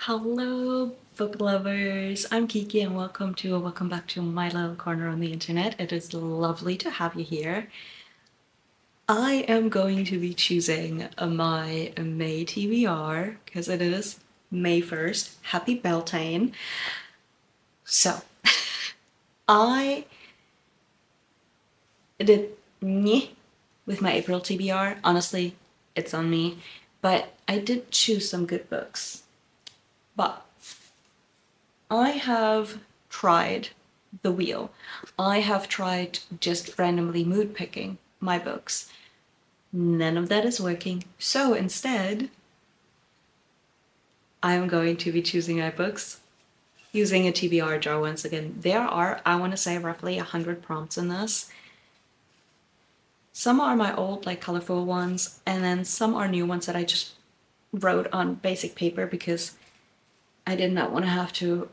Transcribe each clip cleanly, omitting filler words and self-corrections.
Hello, book lovers. I'm Kiki, and welcome back to my little corner on the internet. It is lovely to have you here. I am going to be choosing my May TBR because it is May 1st. Happy Beltane. So, I did meh with my April TBR. Honestly, it's on me. But I did choose some good books. But I have tried the wheel. I have tried just randomly mood picking my books. None of that is working. So instead, I'm going to be choosing my books using a TBR jar once again. There are, I want to say, roughly 100 prompts in this. Some are my old, like, colorful ones, and then some are new ones that I just wrote on basic paper because I did not want to have to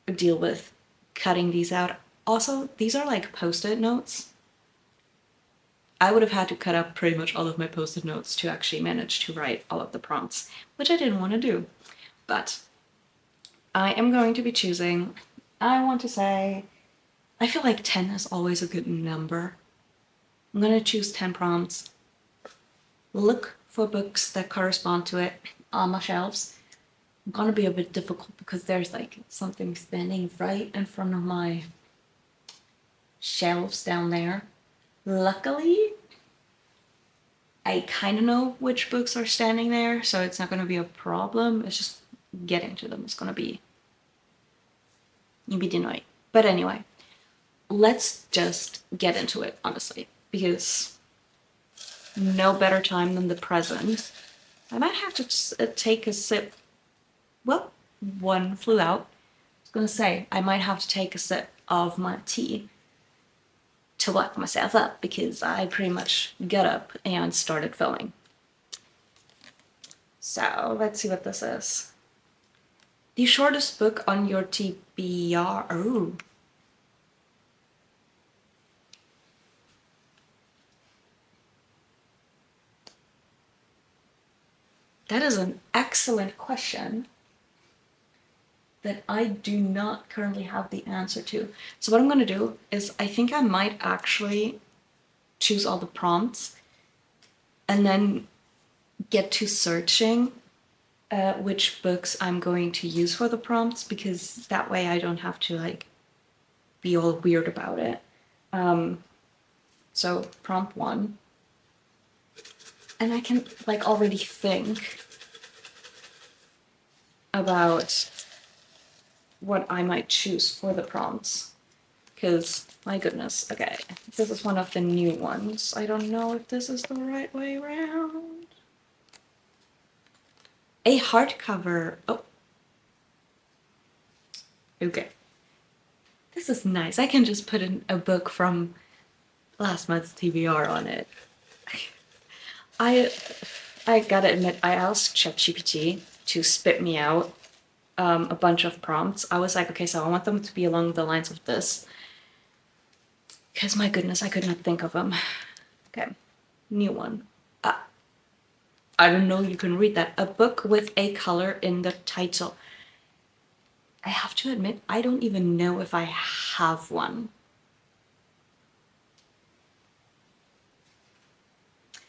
deal with cutting these out. Also, these are like post-it notes. I would have had to cut up pretty much all of my post-it notes to actually manage to write all of the prompts, which I didn't want to do. But I am going to be choosing, I want to say, I feel like 10 is always a good number. I'm going to choose 10 prompts, look for books that correspond to it on my shelves. I'm going to be a bit difficult because there's like something standing right in front of my shelves down there. Luckily, I kind of know which books are standing there, so it's not going to be a problem. It's just getting to them is going to be annoying. But anyway, let's just get into it, honestly, because no better time than the present. I might have to take a sip. Well, one flew out. I was going to say, I might have to take a sip of my tea to wake myself up because I pretty much got up and started filming. So let's see what this is. The shortest book on your TBR. Oh. That is an excellent question that I do not currently have the answer to. So what I'm going to do is I think I might actually choose all the prompts and then get to searching which books I'm going to use for the prompts, because that way I don't have to like be all weird about it. So prompt 1. And I can like already think about what I might choose for the prompts. Because, my goodness, okay, this is one of the new ones. I don't know if this is the right way around. A hardcover. Oh. Okay. This is nice. I can just put in a book from last month's TBR on it. I gotta admit, I asked ChatGPT to spit me out a bunch of prompts. I was like, okay, so I want them to be along the lines of this. Because, my goodness, I could not think of them. Okay, new one. I don't know, you can read that. A book with a color in the title. I have to admit, I don't even know if I have one.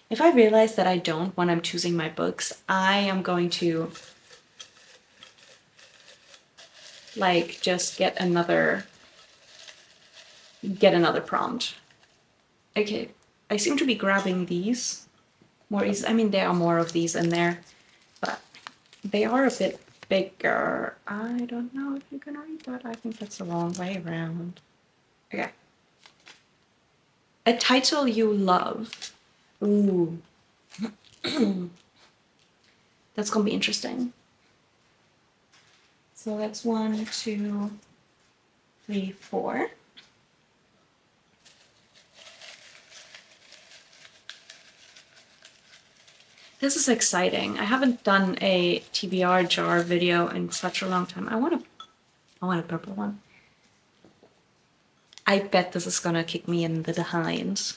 If I realize that I don't when I'm choosing my books, I am going to like just get another prompt. Okay, I seem to be grabbing these more easy. I mean, there are more of these in there, but they are a bit bigger. I don't know if you can read that. I think that's the wrong way around. Okay. A title you love. Ooh. That's gonna be interesting. So that's 1, 2, 3, 4. This is exciting. I haven't done a TBR jar video in such a long time. I want a purple one. I bet this is gonna kick me in the behind.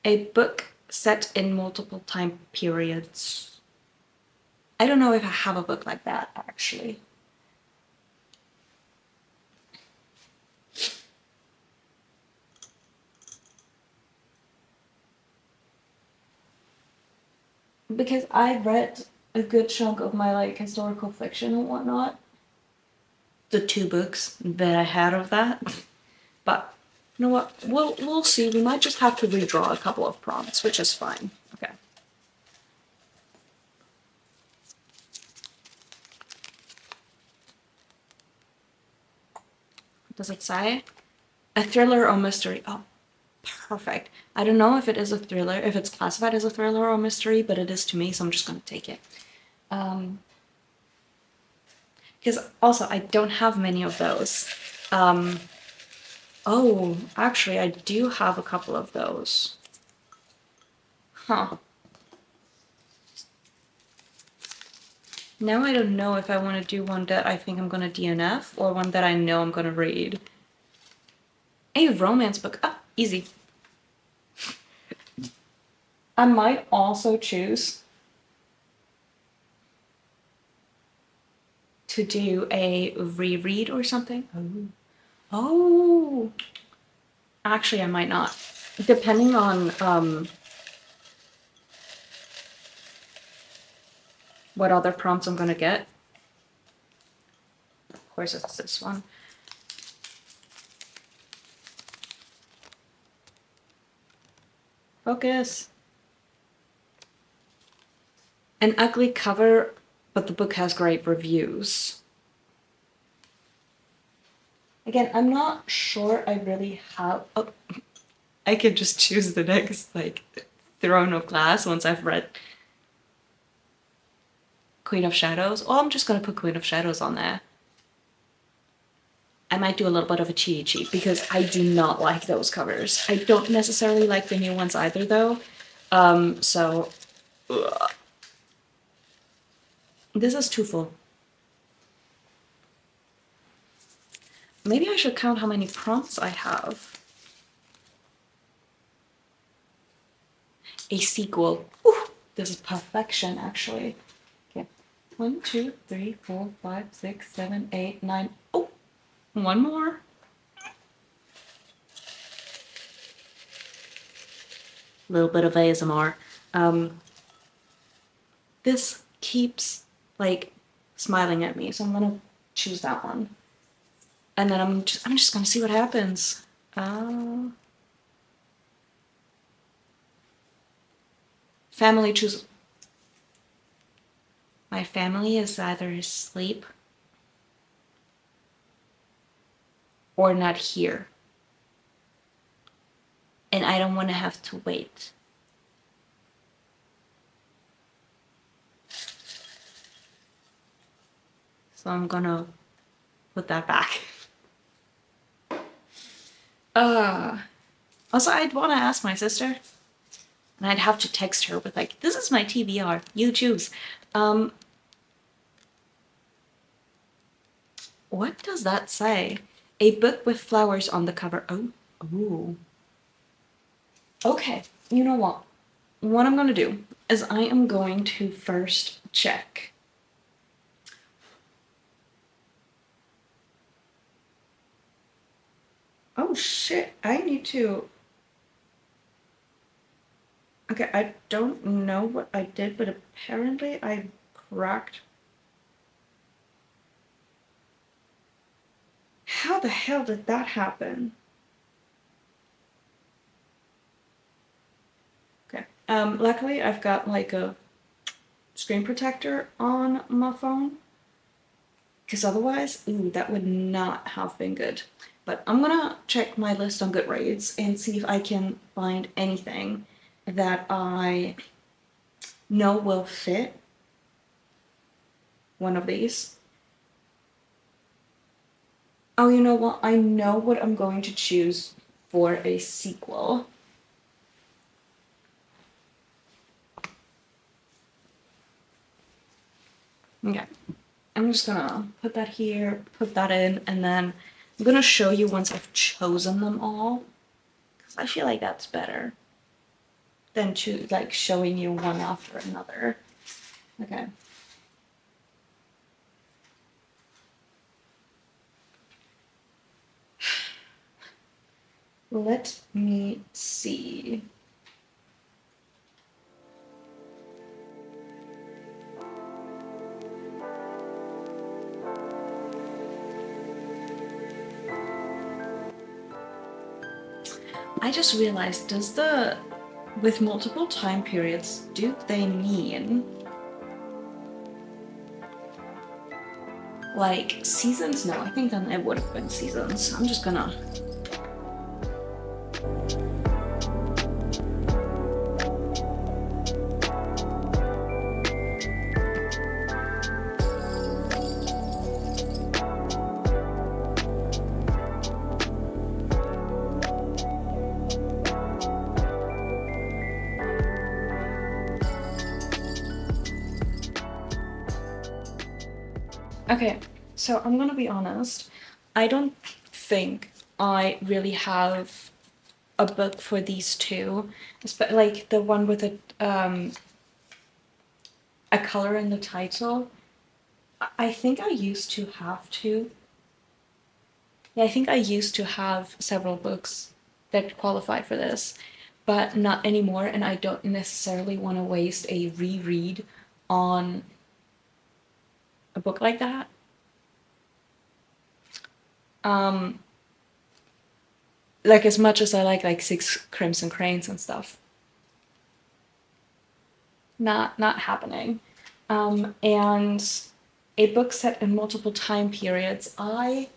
A book set in multiple time periods. I don't know if I have a book like that, actually. Because I read a good chunk of my like historical fiction and whatnot. The 2 books that I had of that. But you know what? We'll see. We might just have to redraw a couple of prompts, which is fine. Okay. What does it say? A thriller or mystery? Oh, perfect. I don't know if it is a thriller, if it's classified as a thriller or mystery, but it is to me, so I'm just gonna take it. Because also I don't have many of those. Oh, actually, I do have a couple of those. Huh. Now I don't know if I want to do one that I think I'm gonna DNF or one that I know I'm gonna read. A romance book. Ah, easy. I might also choose to do a reread or something. Oh. Actually, I might not. Depending on what other prompts I'm gonna get. Of course, it's this one. Focus. An ugly cover, but the book has great reviews. Again, I'm not sure I really have... Oh, I could just choose the next, like, Throne of Glass once I've read Queen of Shadows. Oh, I'm just gonna put Queen of Shadows on there. I might do a little bit of a cheat because I do not like those covers. I don't necessarily like the new ones either, though. So... Ugh. This is too full. Maybe I should count how many prompts I have. A sequel. Ooh, this is perfection, actually. Okay. 1, 2, 3, 4, 5, 6, 7, 8, 9. Oh, one more. A little bit of ASMR. This keeps, like, smiling at me, so I'm gonna choose that one. And then I'm just gonna see what happens. Family choose. My family is either asleep or not here. And I don't want to have to wait. So I'm gonna put that back. Also, I'd want to ask my sister. And I'd have to text her with like, this is my TBR, you choose. What does that say? A book with flowers on the cover. Oh, ooh. Okay, you know what? What I'm gonna do is I am going to first check. Oh shit, I need to... Okay, I don't know what I did, but apparently I cracked... How the hell did that happen? Okay, luckily I've got like a screen protector on my phone, because otherwise, ooh, that would not have been good. But I'm gonna check my list on Goodreads and see if I can find anything that I know will fit one of these. Oh, you know what? I know what I'm going to choose for a sequel. Okay. I'm just gonna put that here, put that in, and then I'm gonna show you once I've chosen them all, because I feel like that's better. than to like showing you one after another. Okay. Let me see. I just realized, with multiple time periods, do they mean like seasons? No, I think then it would have been seasons. I'm just gonna. Okay, so I'm gonna be honest. I don't think I really have a book for these two, like the one with a color in the title. I think I used to have to. Yeah, I think I used to have several books that qualified for this, but not anymore, and I don't necessarily want to waste a reread on a book like that. Um, like as much as I like Six Crimson Cranes and stuff. Not happening. And a book set in multiple time periods. I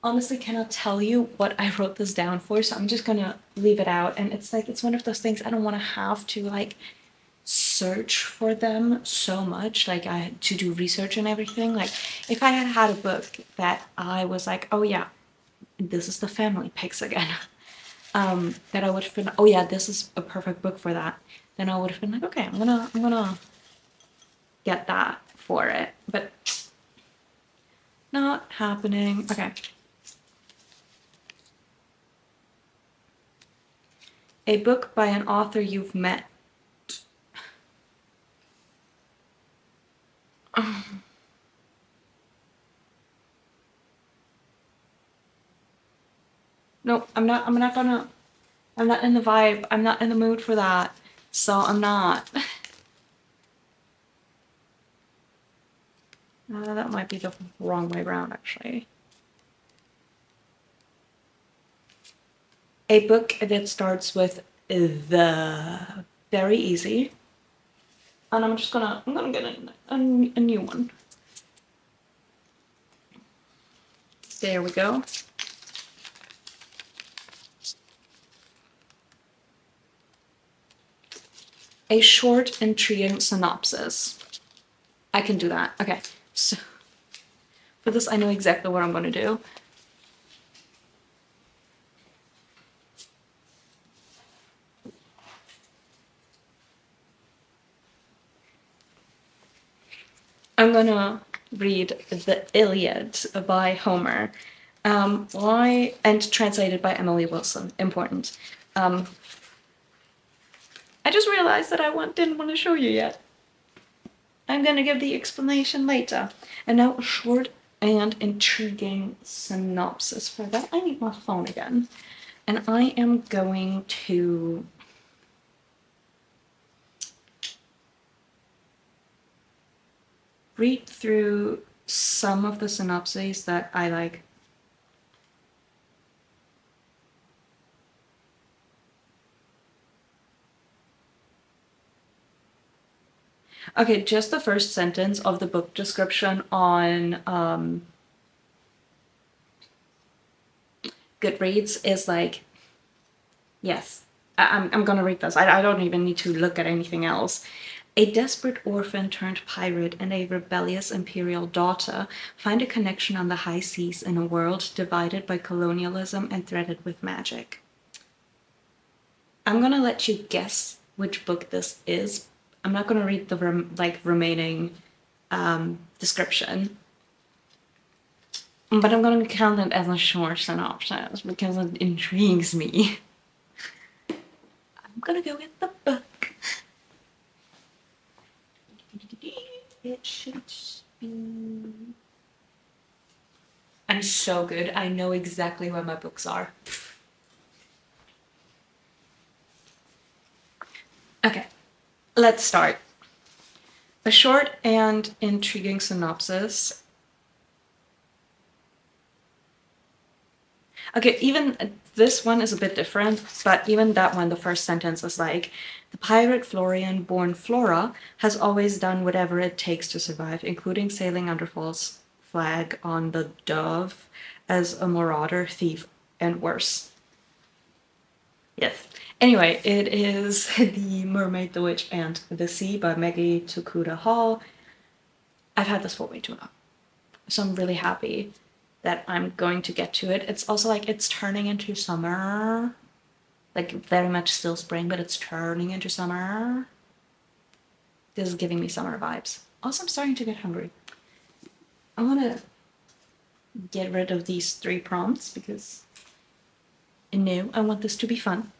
honestly cannot tell you what I wrote this down for, so I'm just gonna leave it out. And it's like it's one of those things I don't want to have to like search for them so much, like I had to do research and everything. Like if I had had a book that I was like, oh yeah, this is the family picks again, that I would have been, oh yeah, this is a perfect book for that. Then I would have been like, okay, I'm gonna get that for it, but not happening. Okay. A book by an author you've met. No, I'm not in the vibe. I'm not in the mood for that. So I'm not. That might be the wrong way around, actually. A book that starts with the very easy. And I'm gonna get a new one. There we go. A short, intriguing synopsis. I can do that. Okay, so for this, I know exactly what I'm gonna do. I'm gonna read the Iliad by Homer. Why and translated by Emily Wilson. Important. I just realized that didn't want to show you yet. I'm gonna give the explanation later. And now a short and intriguing synopsis. For that, I need my phone again. And I am going to read through some of the synopses that I like. Okay, just the first sentence of the book description on Goodreads is like, yes, I'm gonna read this. I don't even need to look at anything else. A desperate orphan turned pirate and a rebellious imperial daughter find a connection on the high seas in a world divided by colonialism and threaded with magic. I'm gonna let you guess which book this is. I'm not gonna read the remaining description, but I'm gonna count it as a short synopsis because it intrigues me. gonna go get the book. It should be... I'm so good. I know exactly where my books are. Okay, let's start. A short and intriguing synopsis. Okay, even this one is a bit different, but even that one, the first sentence is like, the pirate Florian, born Flora, has always done whatever it takes to survive, including sailing under false flag on the Dove as a marauder, thief, and worse. Yes. Anyway, it is The Mermaid, the Witch, and the Sea by Maggie Tokuda Hall. I've had this for way too long, so I'm really happy that I'm going to get to it. It's also like it's turning into summer. Like very much still spring, but it's turning into summer. This is giving me summer vibes. Also, I'm starting to get hungry. I want to get rid of these 3 prompts because no, I want this to be fun.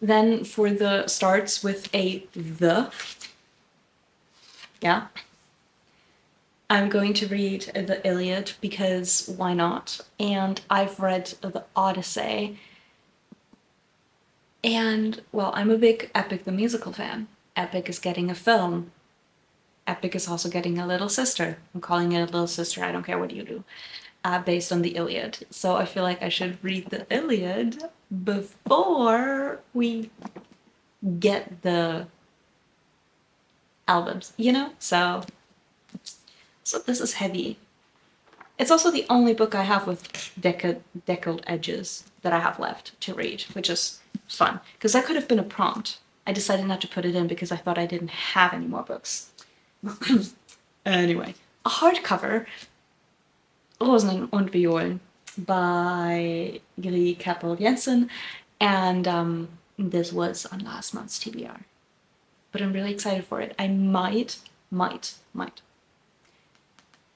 Then for the starts with a the. Yeah. I'm going to read the Iliad because why not? And I've read the Odyssey. And, well, I'm a big Epic the Musical fan. Epic is getting a film. Epic is also getting a little sister. I'm calling it a little sister, I don't care what you do. Based on the Iliad. So I feel like I should read the Iliad before we get the albums, you know? So this is heavy. It's also the only book I have with deckled edges that I have left to read, which is fun. Because that could have been a prompt. I decided not to put it in because I thought I didn't have any more books. Anyway, a hardcover, Rosen und Violen by Gry Kappel Jensen, and this was on last month's TBR. But I'm really excited for it. I might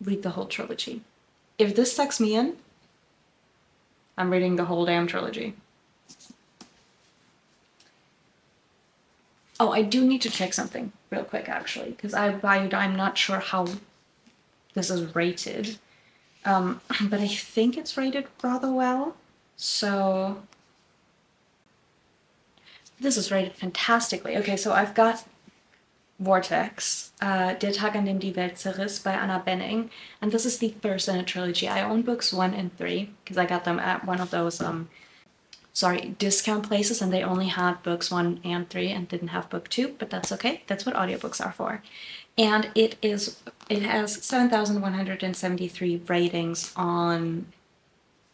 read the whole trilogy. If this sucks me in, I'm reading the whole damn trilogy. Oh, I do need to check something real quick, actually, because I'm not sure how this is rated. But I think it's rated rather well. So this is rated fantastically. Okay, so I've got Vortex, Der Tag an dem die Welt zerriss by Anna Benning, and this is the first in a trilogy. I own books 1 and 3 because I got them at one of those discount places, and they only had books 1 and 3 and didn't have book 2, but that's okay. That's what audiobooks are for. And it has 7,173 ratings on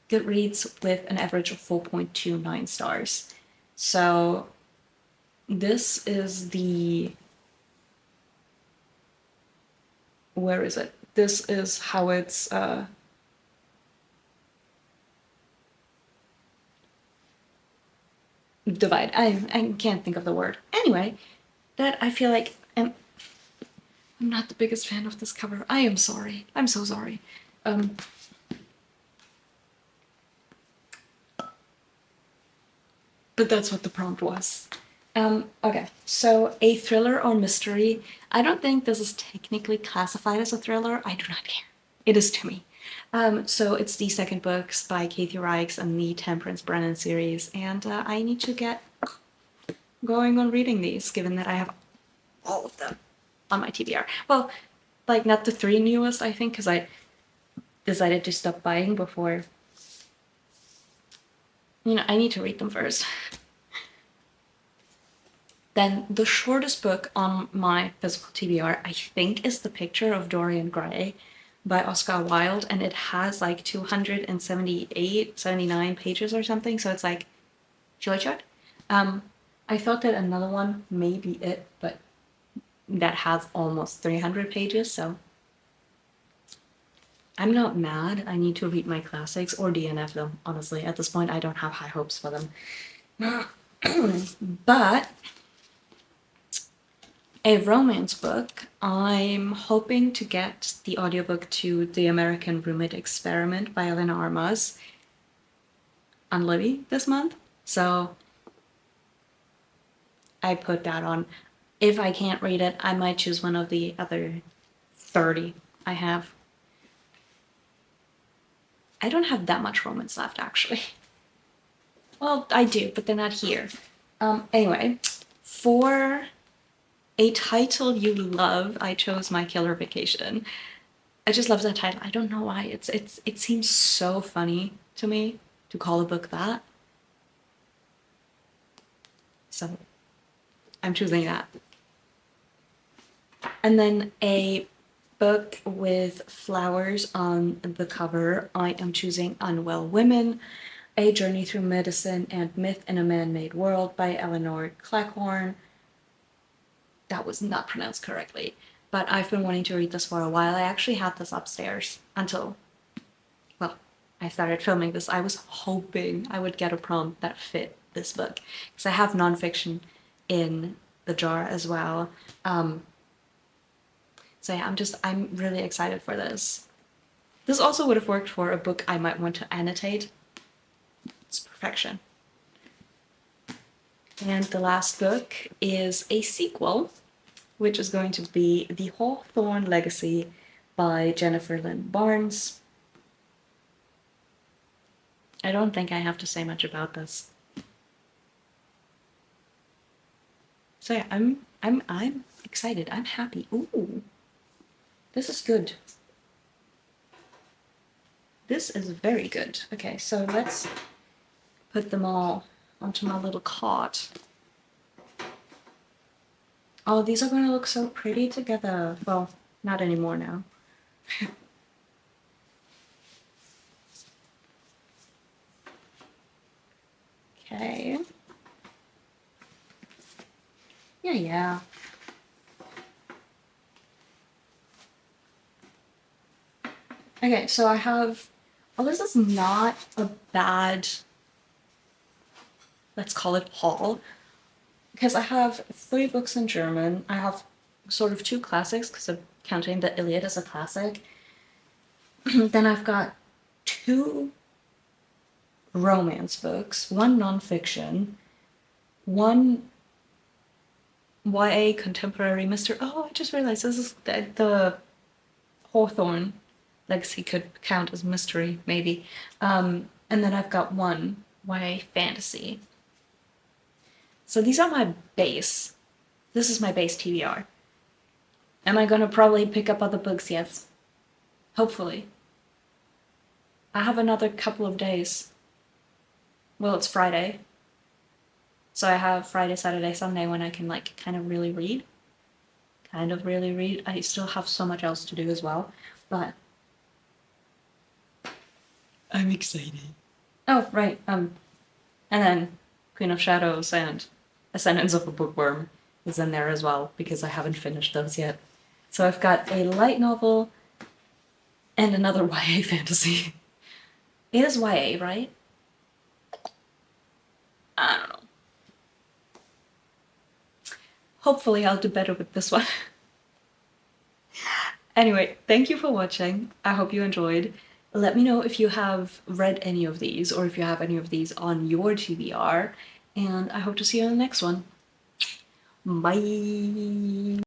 Goodreads with an average of 4.29 stars. So this is the... Where is it? This is how it's divide. I can't think of the word. Anyway, that I feel like I'm not the biggest fan of this cover. I am sorry. I'm so sorry. But that's what the prompt was. Okay, so a thriller or mystery. I don't think this is technically classified as a thriller. I do not care. It is to me. So it's the second books by Kathy Reichs and the Temperance Brennan series, and I need to get going on reading these, given that I have all of them on my TBR. Well, like not the 3 newest, I think, because I decided to stop buying before. You know, I need to read them first. Then the shortest book on my physical TBR, I think, is The Picture of Dorian Gray by Oscar Wilde, and it has like 79 pages or something, so it's like short. I thought that another one may be it, but that has almost 300 pages, so I'm not mad. I need to read my classics or DNF them, honestly. At this point, I don't have high hopes for them. But a romance book, I'm hoping to get the audiobook to The American Roommate Experiment by Elena Armas on Libby this month. So I put that on. If I can't read it, I might choose one of the other 30 I have. I don't have that much romance left, actually. Well, I do, but they're not here. Anyway, for a title you love, I chose My Killer Vacation. I just love that title. I don't know why. It seems so funny to me to call a book that. So I'm choosing that. And then a book with flowers on the cover. I am choosing Unwell Women, A Journey Through Medicine and Myth in a Man-Made World by Eleanor Cleghorn. That was not pronounced correctly, but I've been wanting to read this for a while. I actually had this upstairs until, well, I started filming this. I was hoping I would get a prompt that fit this book, because I have nonfiction in the jar as well. So yeah, I'm really excited for this. This also would have worked for a book I might want to annotate. It's perfection. And the last book is a sequel, which is going to be The Hawthorne Legacy by Jennifer Lynn Barnes. I don't think I have to say much about this. So yeah, I'm excited. I'm happy. Ooh. This is good. This is very good. Okay, so let's put them all onto my little cart. Oh, these are going to look so pretty together. Well, not anymore now. Okay. Yeah. Okay, so I have, well, this is not a bad, let's call it haul, because I have 3 books in German. I have sort of 2 classics, because I'm counting the Iliad as a classic. Then I've got 2 romance books, 1 nonfiction, 1 YA contemporary mystery. Oh, I just realized this is the Hawthorne Legacy could count as mystery, maybe. And then I've got 1 YA fantasy. So these are my base. This is my base TBR. Am I gonna probably pick up other books? Yes. Hopefully. I have another couple of days. Well, it's Friday. So I have Friday, Saturday, Sunday when I can like kind of really read. I still have so much else to do as well, but I'm excited. Oh, right. And then Queen of Shadows and Ascendance of a Bookworm is in there as well, because I haven't finished those yet. So I've got a light novel and another YA fantasy. It is YA, right? I don't know. Hopefully I'll do better with this one. Anyway, thank you for watching. I hope you enjoyed. Let me know if you have read any of these, or if you have any of these on your TBR, and I hope to see you in the next one. Bye!